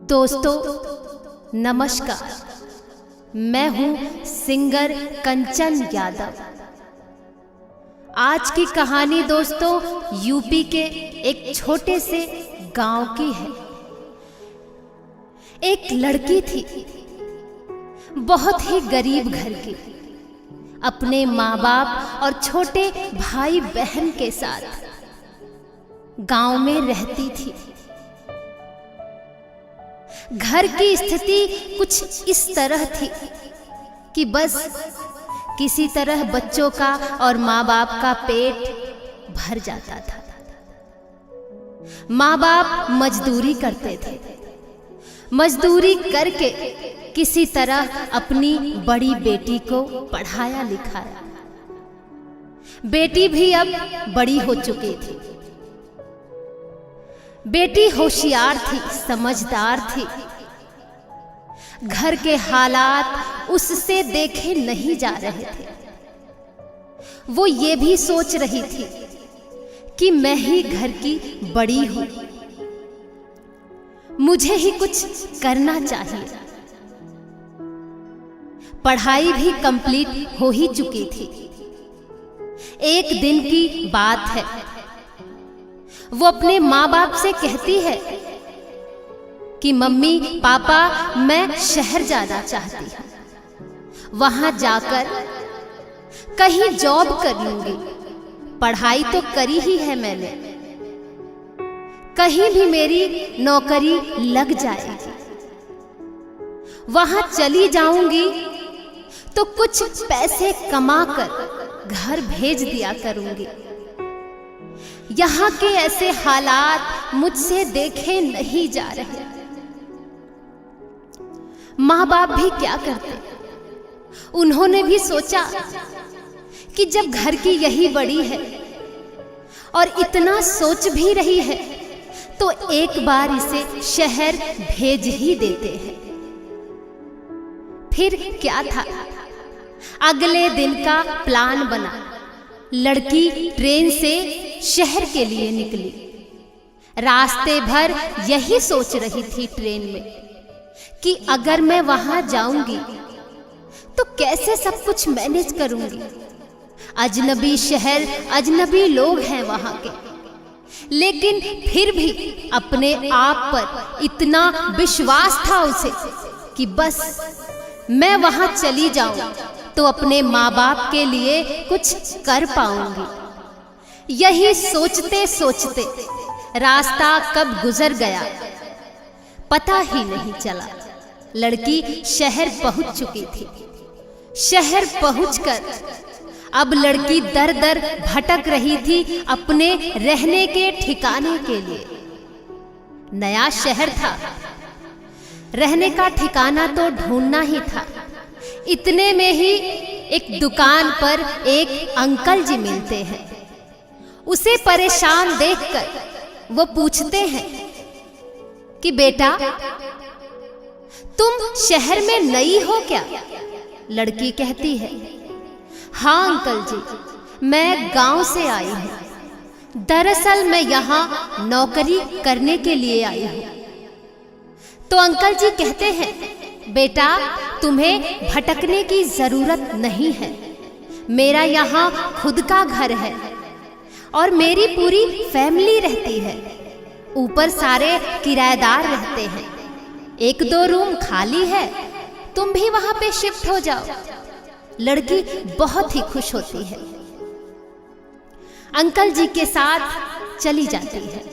दोस्तों नमस्कार, मैं हूं सिंगर कंचन यादव। आज की कहानी दोस्तों यूपी के एक छोटे से गांव की है। एक लड़की थी, बहुत ही गरीब घर की, अपने माँ बाप और छोटे भाई बहन के साथ गांव में रहती थी। घर की स्थिति कुछ इस तरह थी कि बस किसी तरह बच्चों का और माँ बाप का पेट भर जाता था। माँ बाप मजदूरी करते थे, मजदूरी करके किसी तरह अपनी बड़ी बेटी को पढ़ाया लिखाया। बेटी भी अब बड़ी हो चुकी थी। बेटी होशियार थी, समझदार थी। घर के हालात उससे देखे नहीं जा रहे थे। वो ये भी सोच रही थी कि मैं ही घर की बड़ी हूं, मुझे ही कुछ करना चाहिए। पढ़ाई भी कंप्लीट हो ही चुकी थी। एक दिन की बात है, वो अपने माँ बाप से कहती है कि मम्मी पापा मैं शहर जाना चाहती हूँ, वहां जाकर कहीं जॉब कर लूंगी। पढ़ाई तो करी ही है मैंने, कहीं भी मेरी नौकरी लग जाएगी। वहां चली जाऊंगी तो कुछ पैसे कमाकर घर भेज दिया करूंगी। यहाँ के ऐसे हालात मुझसे देखे नहीं जा रहे। माँ बाप भी क्या करते, उन्होंने भी सोचा कि जब घर की यही बड़ी है और इतना सोच भी रही है तो एक बार इसे शहर भेज ही देते हैं। फिर क्या था, अगले दिन का प्लान बना। लड़की ट्रेन से शहर के लिए निकली। रास्ते भर यही सोच रही थी ट्रेन में कि अगर मैं वहां जाऊंगी तो कैसे सब कुछ मैनेज करूंगी। अजनबी शहर, अजनबी लोग हैं वहां के, लेकिन फिर भी अपने आप पर इतना विश्वास था उसे कि बस मैं वहां चली जाऊं तो अपने माँ बाप के लिए कुछ कर पाऊंगी। यही सोचते सोचते रास्ता कब गुजर गया पता ही नहीं चला। लड़की शहर पहुंच चुकी थी। शहर पहुंचकर अब लड़की दर दर भटक रही थी अपने रहने के ठिकाने के लिए। नया शहर था, रहने का ठिकाना तो ढूंढना ही था। इतने में ही एक दुकान पर एक अंकल जी मिलते हैं। उसे परेशान देखकर वो पूछते हैं कि बेटा तुम शहर में नई हो क्या? लड़की कहती है हाँ अंकल जी, मैं गांव से आई हूं। दरअसल मैं यहाँ नौकरी करने के लिए आई हूं। तो अंकल जी कहते हैं बेटा तुम्हें भटकने की जरूरत नहीं है, मेरा यहाँ खुद का घर है और मेरी पूरी फैमिली रहती है। ऊपर सारे किराएदार रहते हैं, एक दो रूम खाली है, तुम भी वहां पे शिफ्ट हो जाओ। लड़की बहुत ही खुश होती है, अंकल जी के साथ चली जाती है।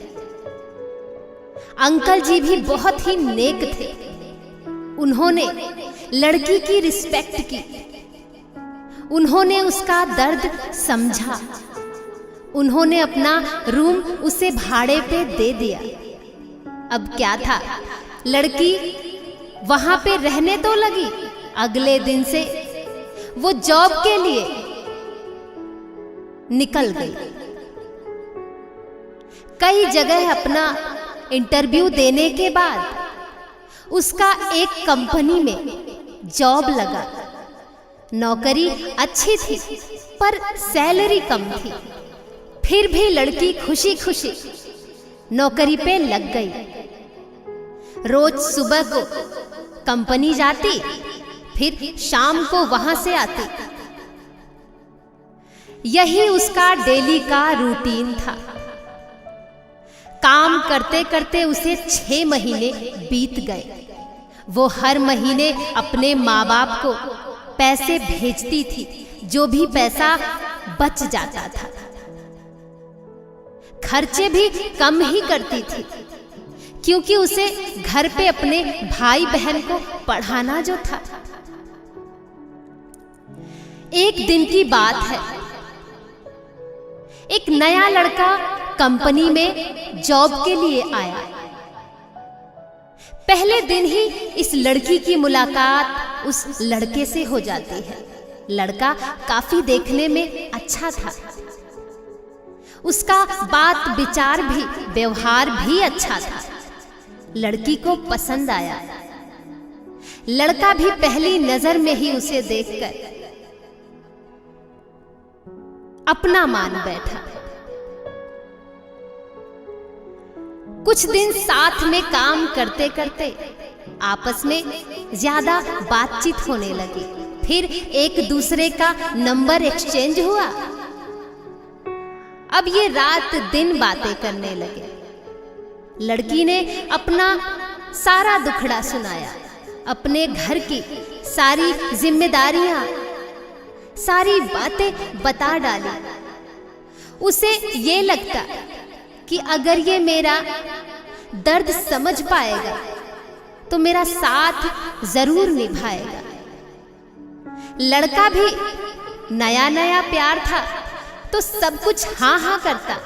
अंकल जी भी बहुत ही नेक थे। उन्होंने लड़की की रिस्पेक्ट की, उन्होंने उसका दर्द समझा। उन्होंने अपना रूम उसे भाड़े पे दे दिया। अब क्या था, लड़की वहां पे रहने तो लगी। अगले दिन से वो जॉब के लिए निकल गई। कई जगह अपना इंटरव्यू देने के बाद उसका एक कंपनी में जॉब लगा। नौकरी अच्छी थी पर सैलरी कम थी। फिर भी लड़की खुशी खुशी नौकरी पे लग गई। रोज सुबह को कंपनी जाती, फिर शाम को वहां से आती। यही उसका डेली का रूटीन था। काम करते करते उसे 6 महीने बीत गए। वो हर महीने अपने माँ बाप को पैसे भेजती थी, जो भी पैसा बच जाता था। खर्चे भी कम ही करती थी, क्योंकि उसे घर पे अपने भाई बहन को पढ़ाना जो था। एक दिन की बात है, एक नया लड़का कंपनी में जॉब के लिए आया। पहले दिन ही इस लड़की की मुलाकात उस लड़के से हो जाती है। लड़का काफी देखने में अच्छा था। उसका बात विचार भी, व्यवहार भी अच्छा था। लड़की को पसंद आया। लड़का भी पहली नजर में ही उसे देखकर अपना मान बैठा। कुछ दिन साथ में काम करते करते आपस में ज्यादा बातचीत होने लगी। फिर एक दूसरे का नंबर एक्सचेंज हुआ। अब ये रात दिन बातें करने लगे। लड़की ने अपना सारा दुखड़ा सुनाया, अपने घर की सारी जिम्मेदारियां, सारी बातें बता डाली। उसे ये लगता कि अगर ये मेरा दर्द समझ पाएगा तो मेरा साथ जरूर निभाएगा। लड़का भी नया नया प्यार था तो सब कुछ हाँ हाँ करता।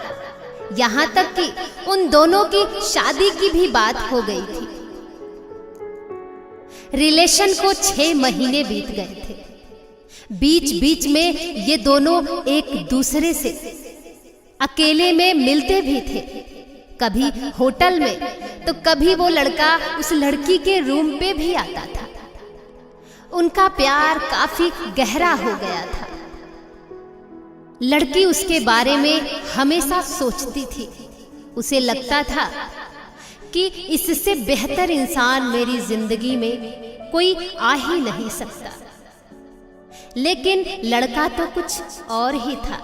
यहां तक कि उन दोनों की शादी की भी बात हो गई थी। रिलेशन को 6 महीने बीत गए थे। बीच बीच में ये दोनों एक दूसरे से अकेले में मिलते भी थे। कभी होटल में तो कभी वो लड़का उस लड़की के रूम पे भी आता था। उनका प्यार काफी गहरा हो गया था। लड़की उसके बारे में हमेशा सोचती थी। उसे लगता था कि इससे बेहतर इंसान मेरी जिंदगी में कोई आ ही नहीं सकता। लेकिन लड़का तो कुछ और ही था।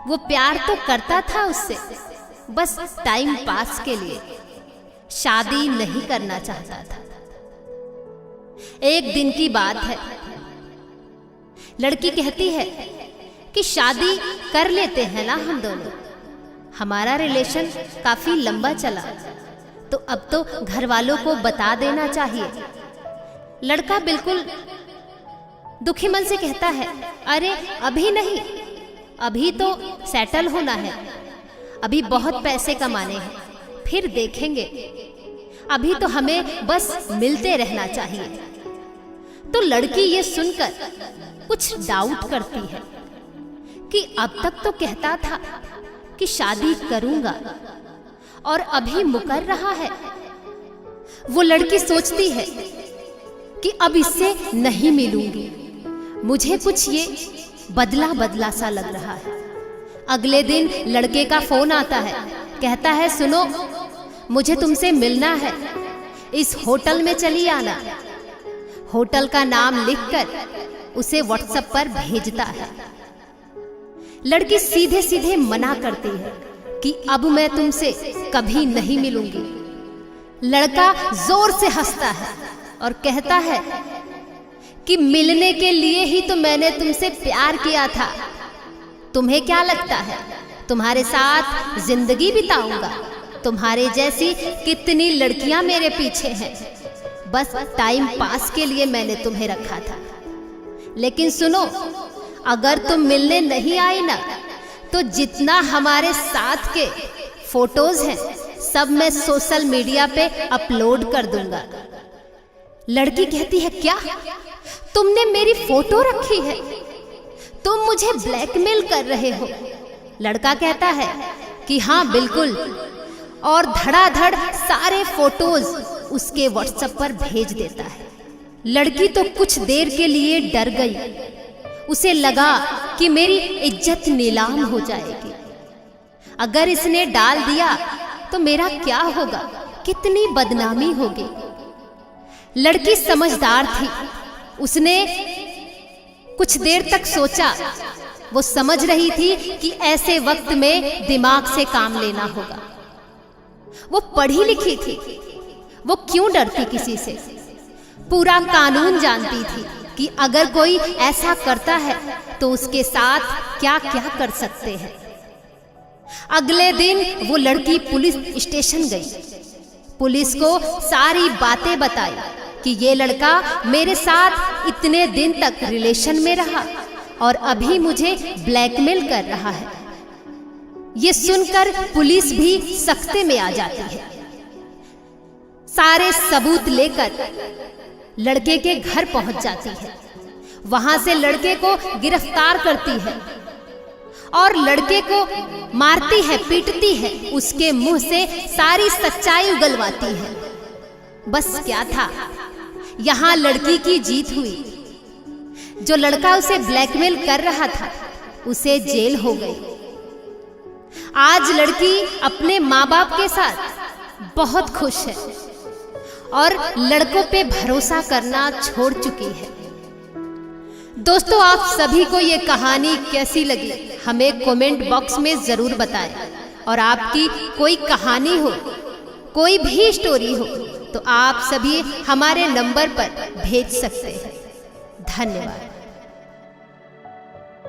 वो प्यार तो करता था उससे, बस टाइम पास के लिए। शादी नहीं करना चाहता था। एक दिन की बात है, लड़की कहती है कि शादी कर लेते हैं ना हम दोनों। हमारा रिलेशन काफी लंबा चला, तो अब तो घर वालों को बता देना चाहिए। लड़का बिल्कुल दुखी मन से कहता है, अरे अभी नहीं, अभी तो सेटल होना है, अभी बहुत पैसे कमाने हैं, फिर देखेंगे। अभी तो हमें बस मिलते रहना चाहिए। तो लड़की ये सुनकर कुछ डाउट करती है कि अब तक तो कहता था कि शादी करूंगा और अभी मुकर रहा है। वो लड़की सोचती है कि अब इससे नहीं मिलूंगी। मुझे कुछ ये बदला बदला सा लग रहा है। अगले दिन लड़के का फोन आता है। कहता है, सुनो, मुझे तुमसे मिलना है, इस होटल में चली आना। होटल का नाम लिखकर उसे व्हाट्सएप पर भेजता है। लड़की सीधे सीधे मना करती है कि अब मैं तुमसे कभी नहीं मिलूंगी। लड़का जोर से हंसता है और कहता है कि मिलने के लिए ही तो मैंने तुमसे प्यार किया था। तुम्हें क्या लगता है तुम्हारे साथ जिंदगी बिताऊंगा? तुम्हारे जैसी कितनी लड़कियां मेरे पीछे हैं। बस टाइम पास के लिए मैंने तुम्हें रखा था। लेकिन सुनो, अगर तुम मिलने नहीं आई ना, तो जितना हमारे साथ के फोटोज हैं सब मैं सोशल मीडिया पे अपलोड कर दूंगा। लड़की कहती है, क्या तुमने मेरी फोटो रखी है? तुम मुझे ब्लैकमेल कर रहे हो? लड़का कहता है कि हाँ बिल्कुल, और धड़ाधड़ सारे फोटोज उसके व्हाट्सएप पर भेज देता है। लड़की तो कुछ देर के लिए डर गई। उसे लगा कि मेरी इज्जत नीलाम हो जाएगी। अगर इसने डाल दिया तो मेरा क्या होगा? कितनी बदनामी होगी। लड़की समझदार थी, उसने कुछ देर तक सोचा। वो समझ रही थी कि ऐसे वक्त में दिमाग से काम लेना होगा। वो पढ़ी लिखी थी, वो क्यों डरती किसी से। पूरा कानून जानती थी कि अगर कोई ऐसा करता है तो उसके साथ क्या क्या कर सकते हैं। अगले दिन वो लड़की पुलिस स्टेशन गई, पुलिस को सारी बातें बताई कि ये लड़का मेरे साथ इतने दिन तक रिलेशन में रहा और अभी मुझे ब्लैकमेल कर रहा है। ये सुनकर पुलिस भी सख्ते में आ जाती है। सारे सबूत लेकर लड़के के घर पहुंच जाती है। वहां से लड़के को गिरफ्तार करती है और लड़के को मारती है, पीटती है, उसके मुंह से सारी सच्चाई उगलवाती है। बस क्या था, यहां लड़की की जीत हुई। जो लड़का उसे ब्लैकमेल कर रहा था उसे जेल हो गई। आज लड़की अपने माँ बाप के साथ बहुत खुश है और लड़कों पे भरोसा करना छोड़ चुकी है। दोस्तों, आप सभी को ये कहानी कैसी लगी हमें कमेंट बॉक्स में जरूर बताएं। और आपकी कोई कहानी हो, कोई भी स्टोरी हो तो आप सभी हमारे नंबर पर भेज सकते हैं। धन्यवाद।